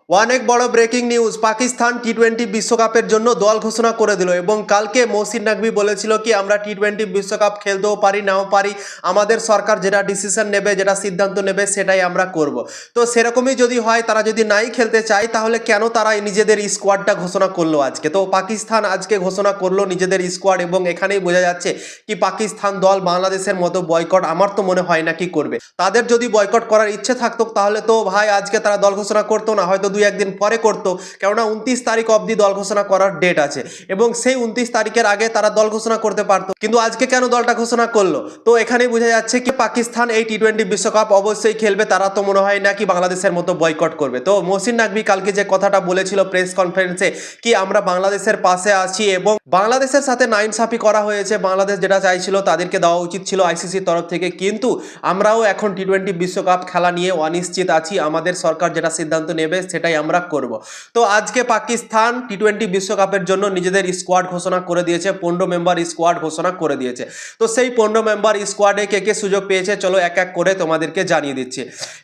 অনেক বড় breaking news, Pakistan টি-20 বিশ্বকাপের জন্য দল ঘোষণা করে দিল। এবং কালকে মহসিন নাকভি বলেছিল কি আমরা টি-20 বিশ্বকাপ খেলতেও পারি নাও পারি, আমাদের সরকার যেটা ডিসিশন নেবে, যেটা সিদ্ধান্ত নেবে সেটাই আমরা করব। তো সেরকমই যদি হয়, তারা যদি নাই খেলতে চায় তাহলে কেন তারা নিজেদের স্কোয়াডটা ঘোষণা করলো আজকে? তো পাকিস্তান আজকে ঘোষণা করলো নিজেদের স্কোয়াড, এবং এখানেই বোঝা যাচ্ছে কি পাকিস্তান দল বাংলাদেশের মতো বয়কট আমার তো মনে হয় না কি করবে। তাদের যদি বয়কট করার ইচ্ছে থাকতো তাহলে তো ভাই আজকে তারা দল ঘোষণা করতো না, হয়তো দুই একদিন পরে করতো, কেননা 29 তারিখ অবধি দল ঘোষণা করার ডেট আছে এবং সেই 29 তারিখের আগে তারা দল ঘোষণা করতে পারতো। কিন্তু আজকে কেন দলটা ঘোষণা করলো? তো এখানেই বোঝা যাচ্ছে কি পাকিস্তান এই টি-20 বিশ্বকাপ অবশ্যই খেলবে, তারা তো মনে হয় না কি বাংলাদেশের মতো বয়কট করবে। তো মহসিন নাকভি কালকে যে কথাটা বলেছিল প্রেস কনফারেন্সে কি আমরা বাংলাদেশের পাশে আছি এবং বাংলাদেশের সাথে নাইনসাফি করা হয়েছে, বাংলাদেশ যেটা চাইছিল তাদেরকে দেওয়া উচিত ছিল আইসিসির তরফ থেকে, কিন্তু আমরাও এখন টি-20 বিশ্বকাপ খেলা নিয়ে অনিশ্চিত আছি, আমাদের সরকার যেটা সিদ্ধান্ত নেবে সেটাই আমরা করব। তো আজকে পাকিস্তান টি-20 বিশ্বকাপের জন্য নিজেদের স্কোয়াড ঘোষণা করে দিয়েছে, 15 মেম্বার স্কোয়াড ঘোষণা করে দিয়েছে। তো সেই 15 মেম্বার স্কোয়াডে কে কে সুযোগ পেয়েছে চলো এক এক করে তোমাদেরকে জানিয়ে দিচ্ছি।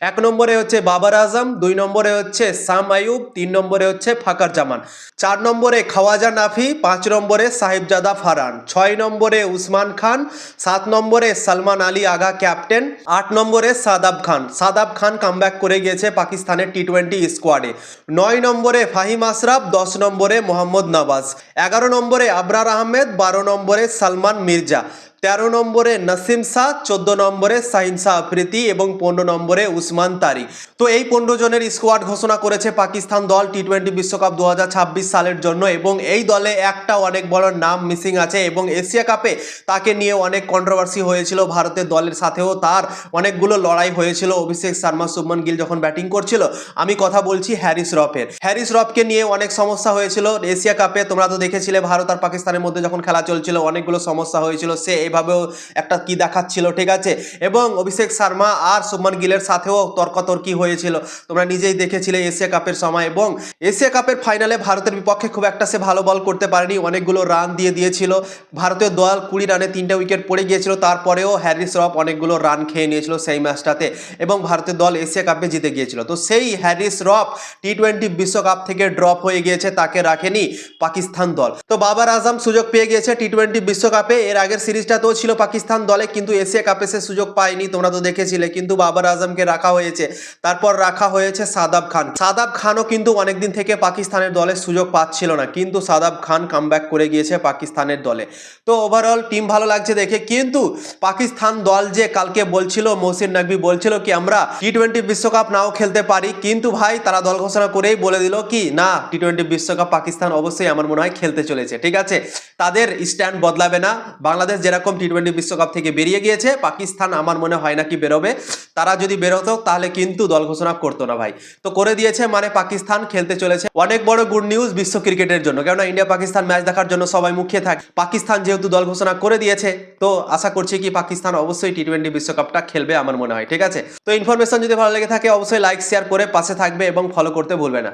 1 নম্বরে হচ্ছে বাবর আজম, 2 নম্বরে হচ্ছে সাম আইয়ুব, 3 নম্বরে হচ্ছে ফাকার জামান, 4 নম্বরে খাওয়াজা নাফি, 5 নম্বরে সাহিবজাদা ফারহান, 6 নম্বরে উসমান খান, 7 নম্বরে সালমান আলী আগা ক্যাপ্টেন, 8 নম্বরে সাদাব খান। সাদাব খান কামব্যাক করে গিয়েছে পাকিস্তানের টি-20 স্কোয়াডে। 9 নম্বরে ফাহিম আশরাফ, 10 নম্বরে মোহাম্মদ নওয়াজ, 11 নম্বরে আবরার আহমেদ, 12 নম্বরে সালমান মির্জা, 13 নম্বরে নাসিম শাহ, 14 নম্বরে শাহিন শাহ আফ্রিদি এবং 15 নম্বরে উসমান তারিক। তো এই 15 জনের স্কোয়াড ঘোষণা করেছে পাকিস্তান দল টি-20 বিশ্বকাপ 2026 সালের জন্য। এবং এই দলে একটা অনেক বড় নাম মিসিং আছে এবং এশিয়া কাপে তাকে নিয়ে অনেক কন্ট্রোভার্সি হয়েছিল, ভারতের দলের সাথেও তার অনেকগুলো লড়াই হয়েছিল। অভিষেক শর্মা, শুভমান গিল যখন ব্যাটিং করছিল, আমি কথা বলছি হ্যারিস রফের। হ্যারিস রফকে নিয়ে অনেক সমস্যা হয়েছিল এশিয়া কাপে, তোমরা তো দেখেছিলে ভারত আর পাকিস্তানের মধ্যে যখন খেলা চলছিল অনেকগুলো সমস্যা হয়েছিল, সে এভাবেও একটা কি দেখাচ্ছিল, ঠিক আছে। এবং অভিষেক শর্মা আর শুভমান গিলের সাথেও তর্কাতর্কি হয়েছিল, তোমরা নিজেই দেখেছিলে এশিয়া কাপের সময়। এবং এশিয়া কাপের ফাইনালে ভারতের বিপক্ষে খুব একটা সে ভালো বল করতে পারেনি, অনেকগুলো রান দিয়ে দিয়েছিল ভারতীয় দল, 20 রানে 3টে উইকেট পড়ে গিয়েছিল, তারপরেও হ্যারিস রফ অনেকগুলো রান খেয়ে নিয়েছিল সেই ম্যাচটাতে এবং ভারতের দল এশিয়া কাপে জিতে গিয়েছিল। তো সেই হ্যারিস রফ টি-20 বিশ্বকাপ থেকে ড্রপ হয়ে গিয়েছে, তাকে রাখেনি পাকিস্তান দল। তো বাবর আজম সুযোগ পেয়ে গিয়েছে টি-20 বিশ্বকাপে, এর আগের সিরিজটাতেও ছিল পাকিস্তান দলে কিন্তু এশিয়া কাপে সে সুযোগ পায়নি, তোমরা তো দেখেছিলে, কিন্তু বাবর আজমকে রাখা হয়েছে। তারপর রাখা হয়েছে সাদাব খান। সাদাব খানও কিন্তু অনেকদিন থেকে পাকিস্তানের দলে সুযোগ পাচ্ছিল না, কিন্তু সাদাব খান কামব্যাক করে গিয়েছে পাকিস্তানের দলে। তো ওভারঅল টিম ভালো লাগছে দেখে, কিন্তু পাকিস্তান দল যে কালকে বলছিল, মহসিন নাকভি বলছিল কি আমরা টি-20 বিশ্বকাপ নাও খেলতে পারি, কিন্তু ভাই তারা দল ঘোষণা করেই বলে দিল কি না টি-20 বিশ্বকাপ পাকিস্তান অবশ্যই আমার মনে হয় খেলতে চলেছে, ঠিক আছে। তাদের স্ট্যান্ড বদলাবে না, বাংলাদেশ যেরকম টি-20 বিশ্বকাপ থেকে বেরিয়ে গিয়েছে, পাকিস্তান আমার মনে হয় না কি বেরোবে। তারা যদি বেরোতো তাহলে কিন্তু দল ঘোষণা করতো না ভাই। তো করে দিয়েছে, মানে পাকিস্তান খেলতে চলেছে। অনেক বড় গুড নিউজ বিশ্ব ক্রিকেটের জন্য, কেননা ইন্ডিয়া পাকিস্তান ম্যাচ দেখার জন্য সবাই মুখিয়ে থাকে। পাকিস্তান যেহেতু দল ঘোষণা করে দিয়েছে, তো আশা করছি কি পাকিস্তান অবশ্যই টি-20 বিশ্বকাপটা খেলবে আমার মনে হয়, ঠিক আছে। তো ইনফরমেশন যদি ভালো লেগে থাকে অবশ্যই লাইক শেয়ার করে পাশে থাকবে এবং ফলো করতে ভুলবে না।